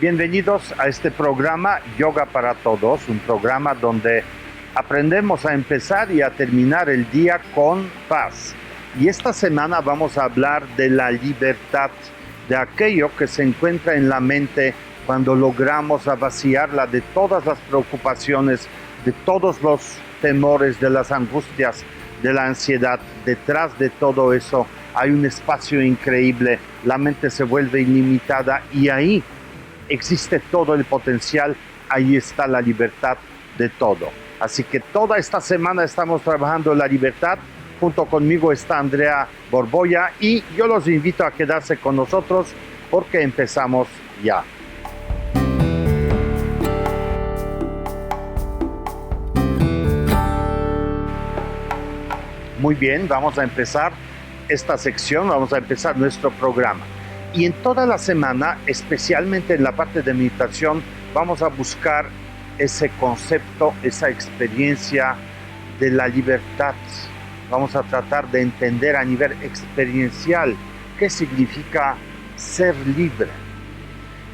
Bienvenidos a este programa Yoga para Todos, un programa donde aprendemos a empezar y a terminar el día con paz. Y esta semana vamos a hablar de la libertad, de aquello que se encuentra en la mente cuando logramos vaciarla de todas las preocupaciones, de todos los temores, de las angustias, de la ansiedad. Detrás de todo eso hay un espacio increíble, la mente se vuelve ilimitada y ahí existe todo el potencial, ahí está la libertad de todo. Así que toda esta semana estamos trabajando la libertad. Junto conmigo está Andrea Borboya y yo los invito a quedarse con nosotros porque empezamos ya. Muy bien, vamos a empezar esta sección, vamos a empezar nuestro programa. Y en toda la semana, especialmente en la parte de meditación, vamos a buscar ese concepto, esa experiencia de la libertad. Vamos a tratar de entender a nivel experiencial qué significa ser libre.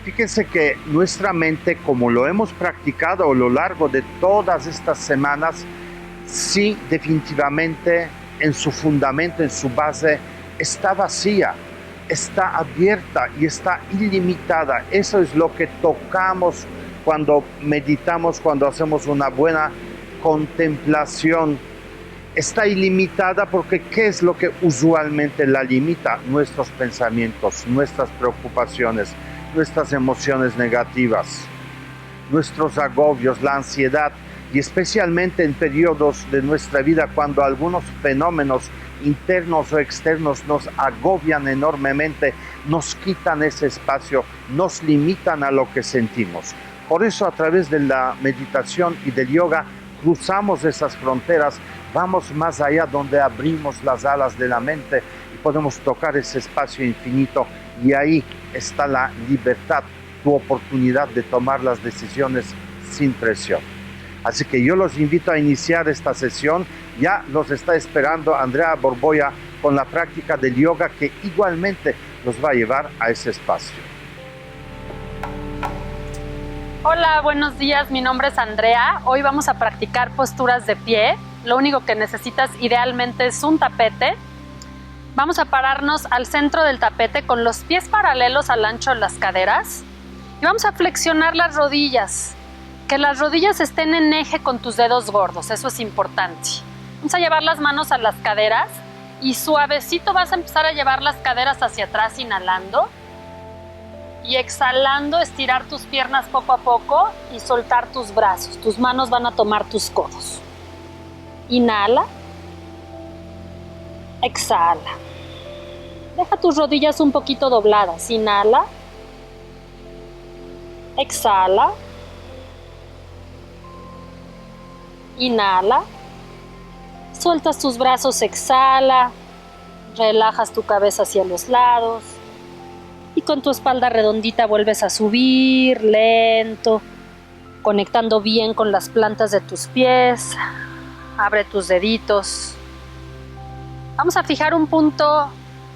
Fíjense que nuestra mente, como lo hemos practicado a lo largo de todas estas semanas, sí, definitivamente en su fundamento, en su base, está vacía. Está abierta y está ilimitada. Eso es lo que tocamos cuando meditamos, cuando hacemos una buena contemplación. Está ilimitada porque ¿qué es lo que usualmente la limita? Nuestros pensamientos, nuestras preocupaciones, nuestras emociones negativas, nuestros agobios, la ansiedad, y especialmente en periodos de nuestra vida cuando algunos fenómenos internos o externos nos agobian enormemente, nos quitan ese espacio, nos limitan a lo que sentimos. Por eso a través de la meditación y del yoga cruzamos esas fronteras, vamos más allá donde abrimos las alas de la mente y podemos tocar ese espacio infinito y ahí está la libertad, tu oportunidad de tomar las decisiones sin presión. Así que yo los invito a iniciar esta sesión. Ya los está esperando Andrea Borboya con la práctica del yoga que igualmente los va a llevar a ese espacio. Hola, buenos días. Mi nombre es Andrea. Hoy vamos a practicar posturas de pie. Lo único que necesitas idealmente es un tapete. Vamos a pararnos al centro del tapete con los pies paralelos al ancho de las caderas. Y vamos a flexionar las rodillas. Que las rodillas estén en eje con tus dedos gordos, eso es importante. Vamos a llevar las manos a las caderas y suavecito vas a empezar a llevar las caderas hacia atrás inhalando y exhalando, estirar tus piernas poco a poco y soltar tus brazos. Tus manos van a tomar tus codos. Inhala, exhala. Deja tus rodillas un poquito dobladas. Inhala, exhala. Inhala, sueltas tus brazos, exhala, relajas tu cabeza hacia los lados y con tu espalda redondita vuelves a subir lento, conectando bien con las plantas de tus pies. Abre tus deditos. Vamos a fijar un punto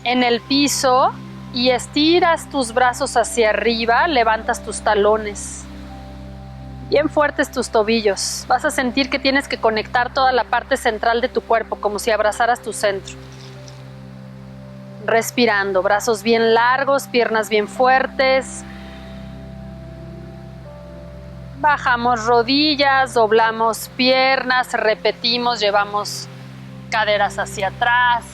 en el piso y estiras tus brazos hacia arriba, levantas tus talones. Bien fuertes tus tobillos. Vas a sentir que tienes que conectar toda la parte central de tu cuerpo, como si abrazaras tu centro. Respirando, brazos bien largos, piernas bien fuertes. Bajamos rodillas, doblamos piernas, repetimos, llevamos caderas hacia atrás.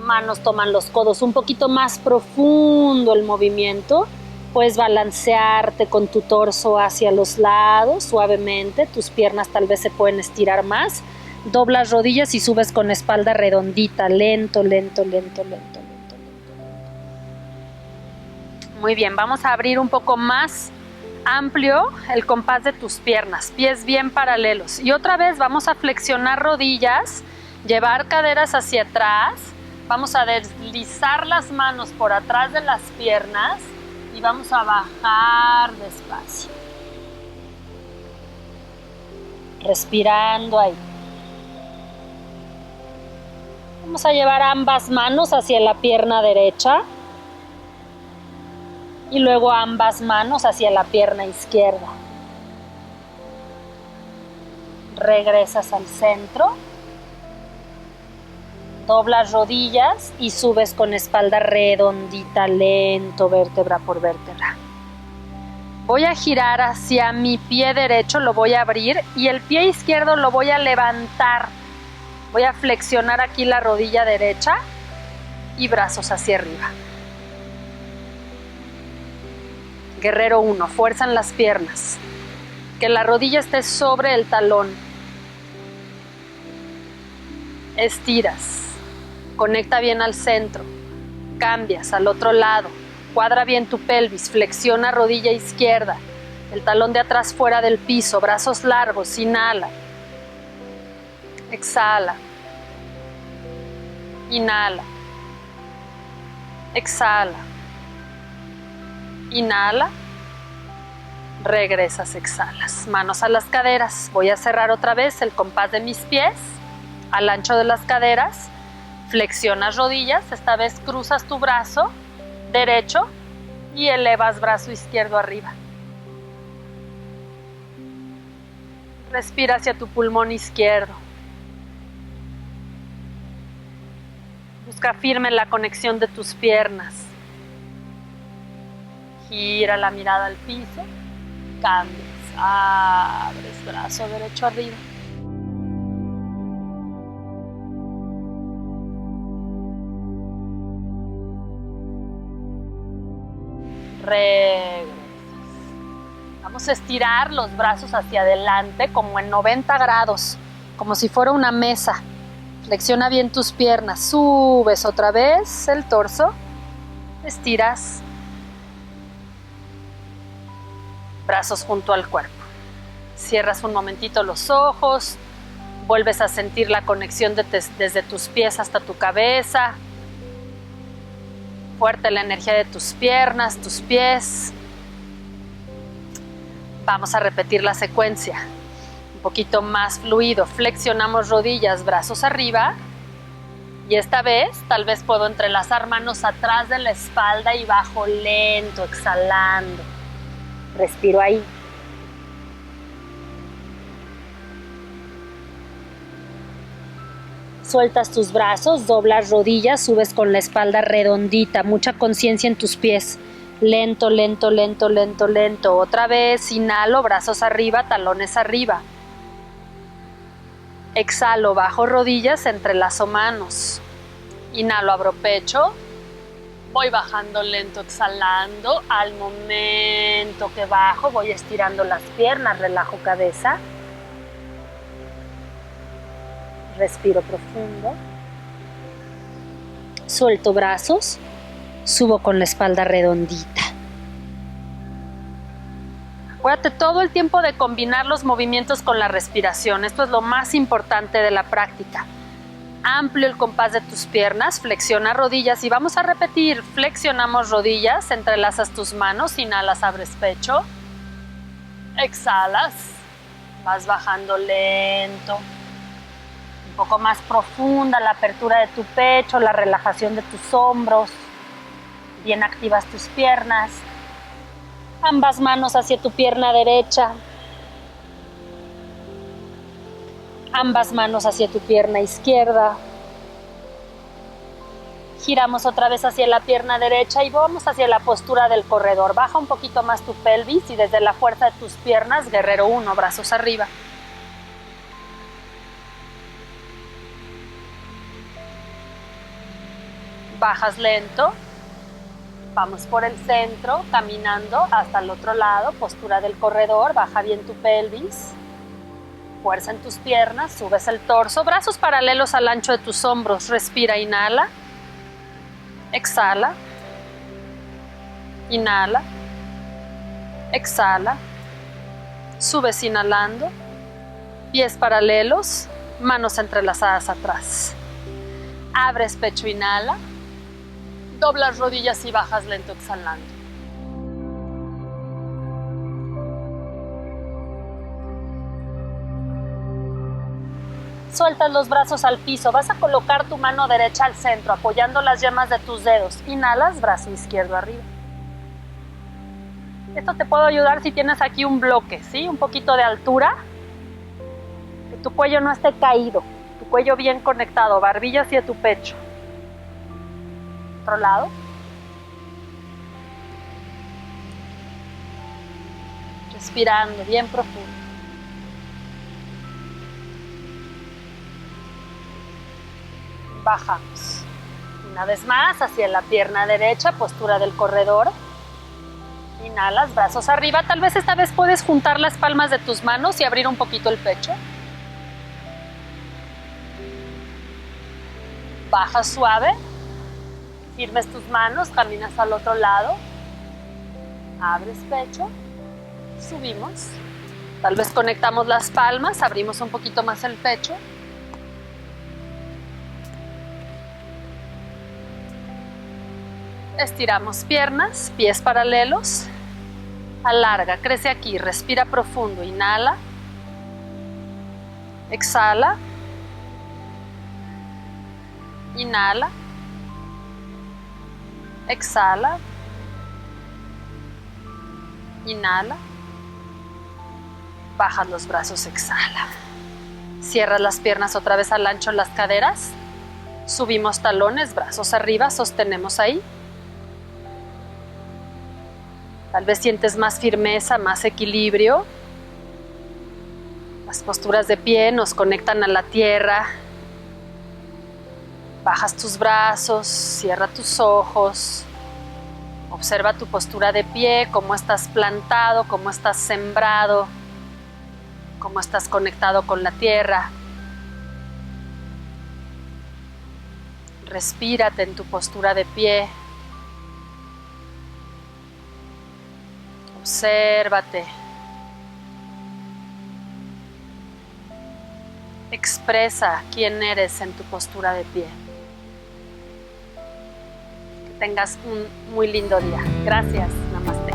Manos toman los codos, un poquito más profundo el movimiento. Puedes balancearte con tu torso hacia los lados suavemente. Tus piernas tal vez se pueden estirar más. Doblas rodillas y subes con espalda redondita. Lento, lento, lento, lento, lento, lento. Muy bien, vamos a abrir un poco más amplio el compás de tus piernas. Pies bien paralelos. Y otra vez vamos a flexionar rodillas. Llevar caderas hacia atrás. Vamos a deslizar las manos por atrás de las piernas. Y vamos a bajar despacio. Respirando ahí. Vamos a llevar ambas manos hacia la pierna derecha. Y luego ambas manos hacia la pierna izquierda. Regresas al centro. Doblas rodillas y subes con espalda redondita, lento, vértebra por vértebra. Voy a girar hacia mi pie derecho, lo voy a abrir y el pie izquierdo lo voy a levantar. Voy a flexionar aquí la rodilla derecha y brazos hacia arriba. Guerrero 1, fuerza en las piernas. Que la rodilla esté sobre el talón. Estiras. Conecta bien al centro. Cambias al otro lado. Cuadra bien tu pelvis. Flexiona rodilla izquierda. El talón de atrás fuera del piso. Brazos largos. Inhala. Exhala. Inhala. Exhala. Inhala. Regresas, exhalas. Manos a las caderas. Voy a cerrar otra vez el compás de mis pies al ancho de las caderas. Flexionas rodillas. Esta vez cruzas tu brazo derecho y elevas brazo izquierdo arriba. Respira hacia tu pulmón izquierdo. Busca firme la conexión de tus piernas. Gira la mirada al piso. Cambias. Abres brazo derecho arriba. Regresas. Vamos a estirar los brazos hacia adelante como en 90 grados, como si fuera una mesa. Flexiona bien tus piernas. Subes otra vez el torso. Estiras. Brazos junto al cuerpo. Cierras un momentito los ojos. Vuelves a sentir la conexión desde tus pies hasta tu cabeza. Fuerte la energía de tus piernas, tus pies. Vamos a repetir la secuencia. Un poquito más fluido. Flexionamos rodillas, brazos arriba. Y esta vez, tal vez puedo entrelazar manos atrás de la espalda y bajo lento, exhalando. Respiro ahí. Sueltas tus brazos, doblas rodillas, subes con la espalda redondita, mucha conciencia en tus pies. Lento, lento, lento, lento, lento. Otra vez, inhalo, brazos arriba, talones arriba. Exhalo, bajo rodillas, entrelazo manos. Inhalo, abro pecho. Voy bajando lento, exhalando. Al momento que bajo, voy estirando las piernas, relajo cabeza. Respiro profundo. Suelto brazos. Subo con la espalda redondita. Acuérdate todo el tiempo de combinar los movimientos con la respiración. Esto es lo más importante de la práctica. Amplio el compás de tus piernas, flexiona rodillas y vamos a repetir. Flexionamos rodillas, entrelazas tus manos, inhalas, abres pecho. Exhalas, vas bajando lento. Un poco más profunda la apertura de tu pecho, la relajación de tus hombros. Bien activas tus piernas. Ambas manos hacia tu pierna derecha. Ambas manos hacia tu pierna izquierda. Giramos otra vez hacia la pierna derecha y vamos hacia la postura del corredor. Baja un poquito más tu pelvis y desde la fuerza de tus piernas, guerrero 1, brazos arriba. Bajas lento. Vamos por el centro, caminando hasta el otro lado, postura del corredor, baja bien tu pelvis, fuerza en tus piernas, subes el torso, brazos paralelos al ancho de tus hombros, respira, inhala, exhala, inhala, exhala, subes inhalando, pies paralelos, manos entrelazadas atrás, abres pecho, inhala, doblas rodillas y bajas lento exhalando. Sueltas los brazos al piso. Vas a colocar tu mano derecha al centro, apoyando las yemas de tus dedos. Inhalas, brazo izquierdo arriba. Esto te puede ayudar si tienes aquí un bloque, ¿sí? Un poquito de altura, que tu cuello no esté caído, tu cuello bien conectado, barbilla hacia tu pecho. Otro lado. Respirando bien profundo. Bajamos. Una vez más hacia la pierna derecha, postura del corredor. Inhalas, brazos arriba. Tal vez esta vez puedes juntar las palmas de tus manos y abrir un poquito el pecho. Bajas suave. Firmes tus manos, caminas al otro lado. Abres pecho. Subimos. Tal vez conectamos las palmas, abrimos un poquito más el pecho. Estiramos piernas, pies paralelos. Alarga, crece aquí, respira profundo, inhala. Exhala. Inhala. Exhala. Inhala. Bajas los brazos, exhala. Cierras las piernas otra vez al ancho, las caderas. Subimos talones, brazos arriba, sostenemos ahí. Tal vez sientes más firmeza, más equilibrio. Las posturas de pie nos conectan a la tierra. Bajas tus brazos, cierra tus ojos. Observa tu postura de pie, cómo estás plantado, cómo estás sembrado, cómo estás conectado con la tierra. Respírate en tu postura de pie. Obsérvate. Expresa quién eres en tu postura de pie. Que tengas un muy lindo día. Gracias. Namaste.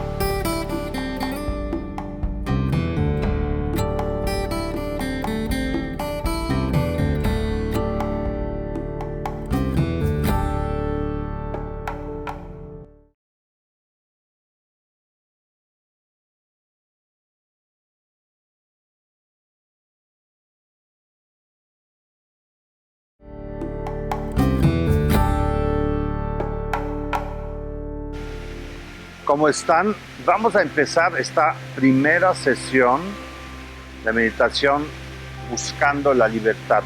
¿Cómo están? Vamos a empezar esta primera sesión de meditación buscando la libertad.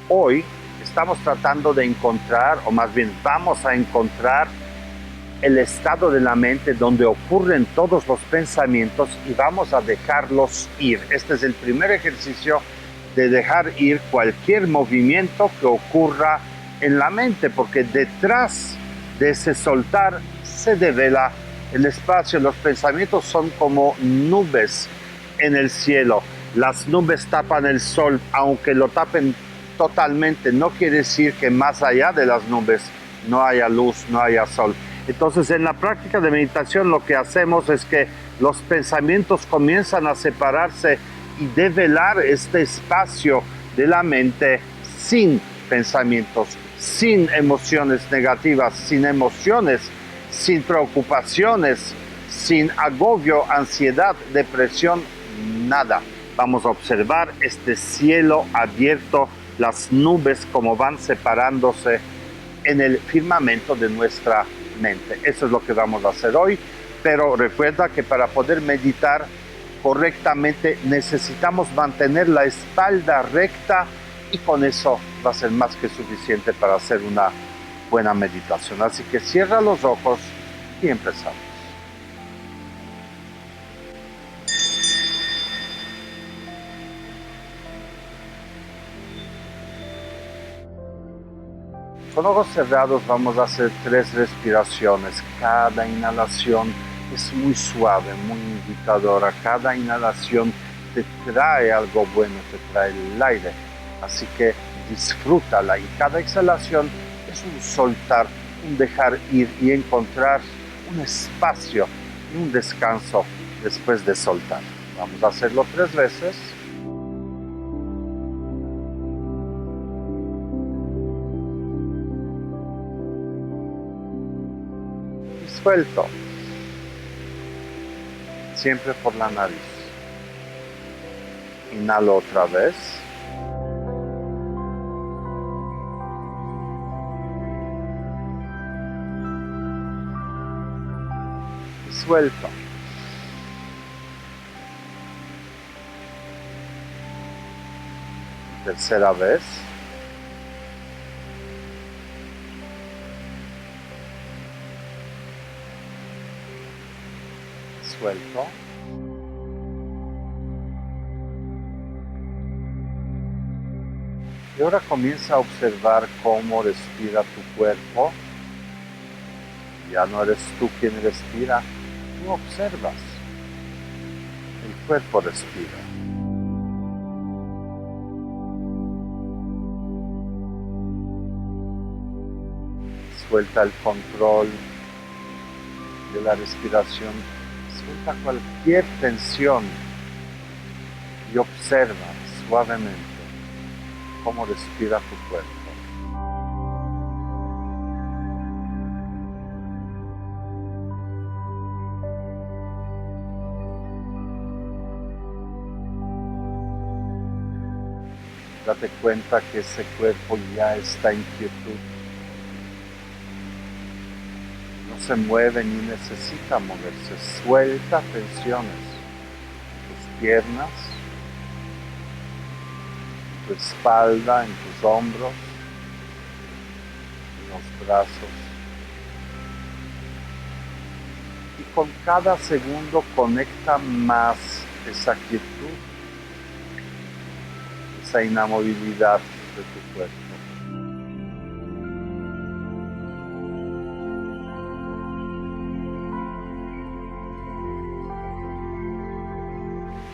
Hoy estamos tratando de encontrar, o más bien vamos a encontrar el estado de la mente donde ocurren todos los pensamientos y vamos a dejarlos ir. Este es el primer ejercicio de dejar ir cualquier movimiento que ocurra en la mente, porque detrás de ese soltar se devela el espacio. Los pensamientos son como nubes en el cielo. Las nubes tapan el sol, aunque lo tapen totalmente, no quiere decir que más allá de las nubes no haya luz, no haya sol. Entonces, en la práctica de meditación lo que hacemos es que los pensamientos comienzan a separarse y develar este espacio de la mente sin pensamientos, sin emociones negativas, sin emociones, sin preocupaciones, sin agobio, ansiedad, depresión, nada. Vamos a observar este cielo abierto, las nubes como van separándose en el firmamento de nuestra mente. Eso es lo que vamos a hacer hoy, pero recuerda que para poder meditar correctamente necesitamos mantener la espalda recta y con eso va a ser más que suficiente para hacer una buena meditación. Así que cierra los ojos y empezamos. Con ojos cerrados vamos a hacer 3 respiraciones. Cada inhalación es muy suave, muy invitadora. Cada inhalación te trae algo bueno, te trae el aire. Así que disfrútala. Y cada exhalación es un soltar, un dejar ir y encontrar un espacio y un descanso después de soltar. Vamos a hacerlo 3 veces. Suelto. siempre por la nariz. Inhalo otra vez. Y suelto. Tercera vez. Suelto. Y ahora comienza a observar cómo respira tu cuerpo. Ya no eres tú quien respira, tú observas. El cuerpo respira. Suelta el control de la respiración. Suelta cualquier tensión y observa suavemente cómo respira tu cuerpo. Date cuenta que ese cuerpo ya está en quietud. No se mueve ni necesita moverse. Suelta tensiones en tus piernas, en tu espalda, en tus hombros, en los brazos. Y con cada segundo conecta más esa quietud, esa inamovilidad de tu cuerpo.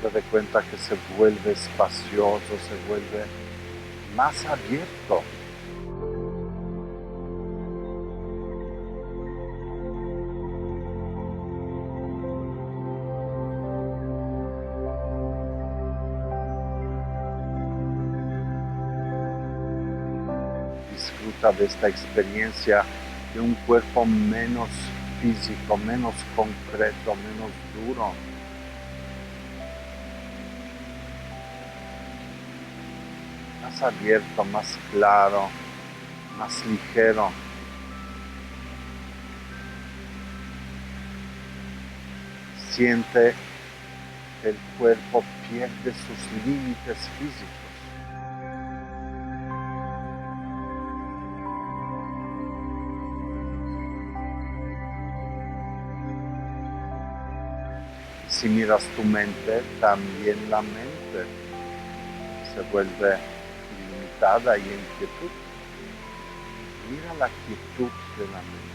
Te das cuenta que se vuelve espacioso, se vuelve más abierto. Disfruta de esta experiencia de un cuerpo menos físico, menos concreto, menos duro. Más abierto, más claro, más ligero. Siente que el cuerpo pierde sus límites físicos. Si miras tu mente, también la mente se vuelve limitada y en quietud. Mira la quietud de la mente.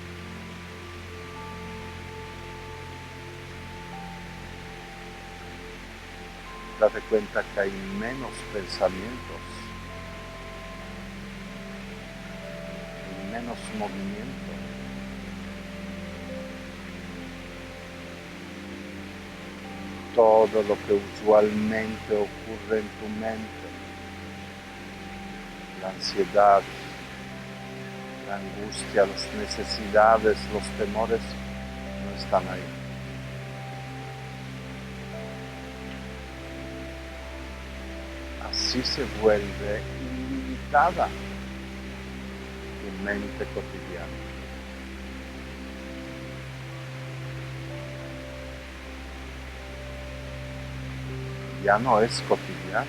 Date cuenta que hay menos pensamientos y menos movimiento. Todo lo que usualmente ocurre en tu mente, la ansiedad, la angustia, las necesidades, los temores, no están ahí. Así se vuelve ilimitada tu mente cotidiana. Ya no es cotidiana.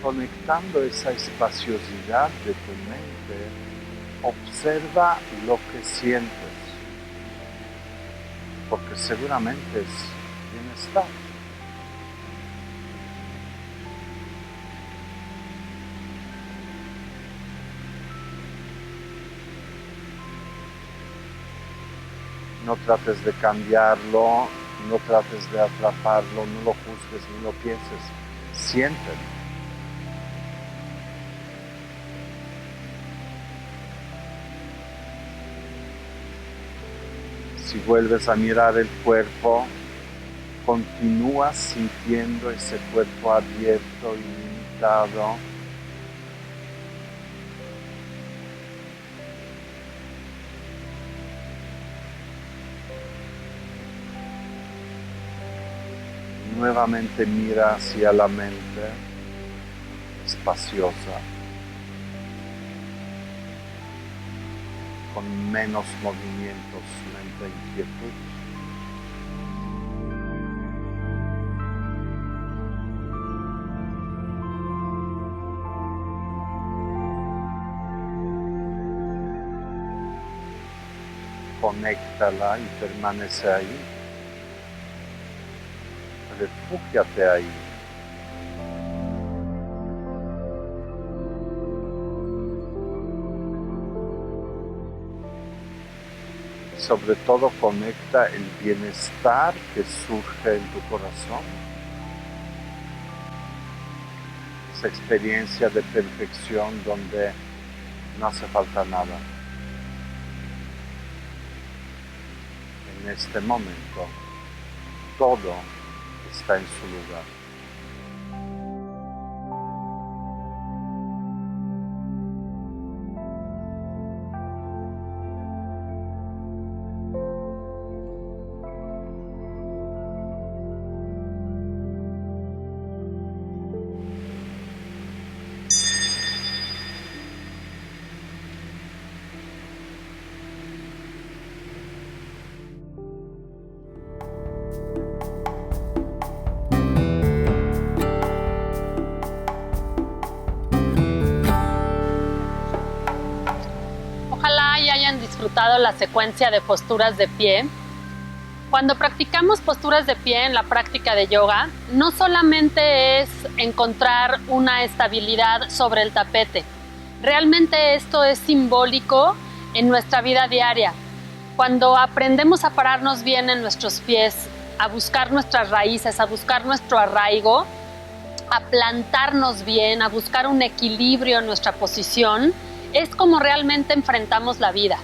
Conectando esa espaciosidad de tu mente, observa lo que sientes, porque seguramente es bienestar. No trates de cambiarlo, no trates de atraparlo, no lo juzgues ni lo pienses, siéntelo. Si vuelves a mirar el cuerpo, continúas sintiendo ese cuerpo abierto, ilimitado, Nuevamente mira hacia la mente espaciosa, con menos movimientos, mente inquietud. Conéctala y permanece ahí. Refúgiate ahí. Sobre todo conecta el bienestar que surge en tu corazón. Esa experiencia de perfección donde no hace falta nada. En este momento, todo está en su lugar. Disfrutado la secuencia de posturas de pie. Cuando practicamos posturas de pie en la práctica de yoga, no solamente es encontrar una estabilidad sobre el tapete. Realmente esto es simbólico en nuestra vida diaria. Cuando aprendemos a pararnos bien en nuestros pies, a buscar nuestras raíces, a buscar nuestro arraigo, a plantarnos bien, a buscar un equilibrio en nuestra posición, es como realmente enfrentamos la vida.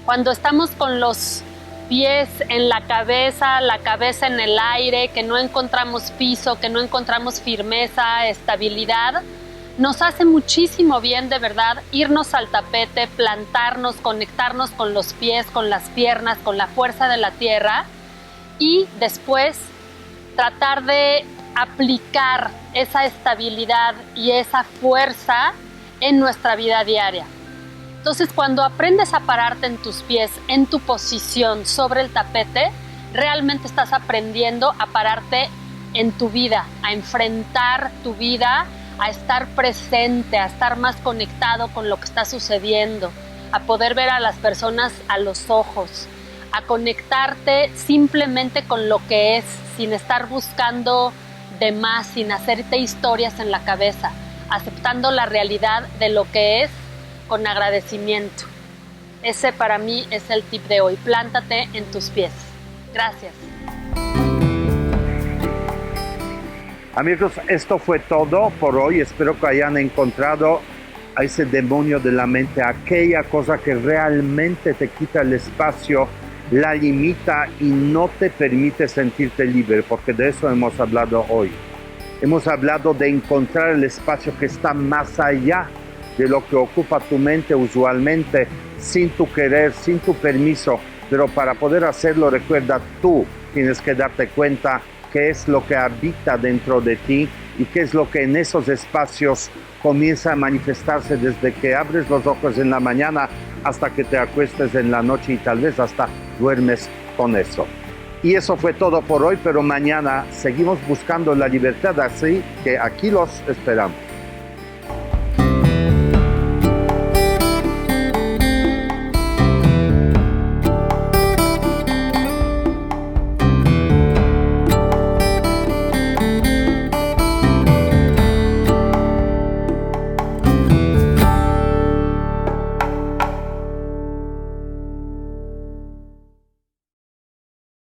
Cuando estamos con los pies en la cabeza en el aire, que no encontramos piso, que no encontramos firmeza, estabilidad, nos hace muchísimo bien de verdad irnos al tapete, plantarnos, conectarnos con los pies, con las piernas, con la fuerza de la tierra y después tratar de aplicar esa estabilidad y esa fuerza en nuestra vida diaria. Entonces, cuando aprendes a pararte en tus pies, en tu posición sobre el tapete, realmente estás aprendiendo a pararte en tu vida, a enfrentar tu vida, a estar presente, a estar más conectado con lo que está sucediendo, a poder ver a las personas a los ojos, a conectarte simplemente con lo que es, sin estar buscando de más, sin hacerte historias en la cabeza, aceptando la realidad de lo que es con agradecimiento. Ese para mí es el tip de hoy. Plántate en tus pies. Gracias. Amigos, esto fue todo por hoy. Espero que hayan encontrado a ese demonio de la mente, aquella cosa que realmente te quita el espacio, la limita y no te permite sentirte libre, porque de eso hemos hablado hoy. Hemos hablado de encontrar el espacio que está más allá de lo que ocupa tu mente usualmente, sin tu querer, sin tu permiso, pero para poder hacerlo, recuerda, tú tienes que darte cuenta qué es lo que habita dentro de ti y qué es lo que en esos espacios comienza a manifestarse desde que abres los ojos en la mañana hasta que te acuestes en la noche y tal vez hasta duermes con eso. Y eso fue todo por hoy, pero mañana seguimos buscando la libertad, así que aquí los esperamos.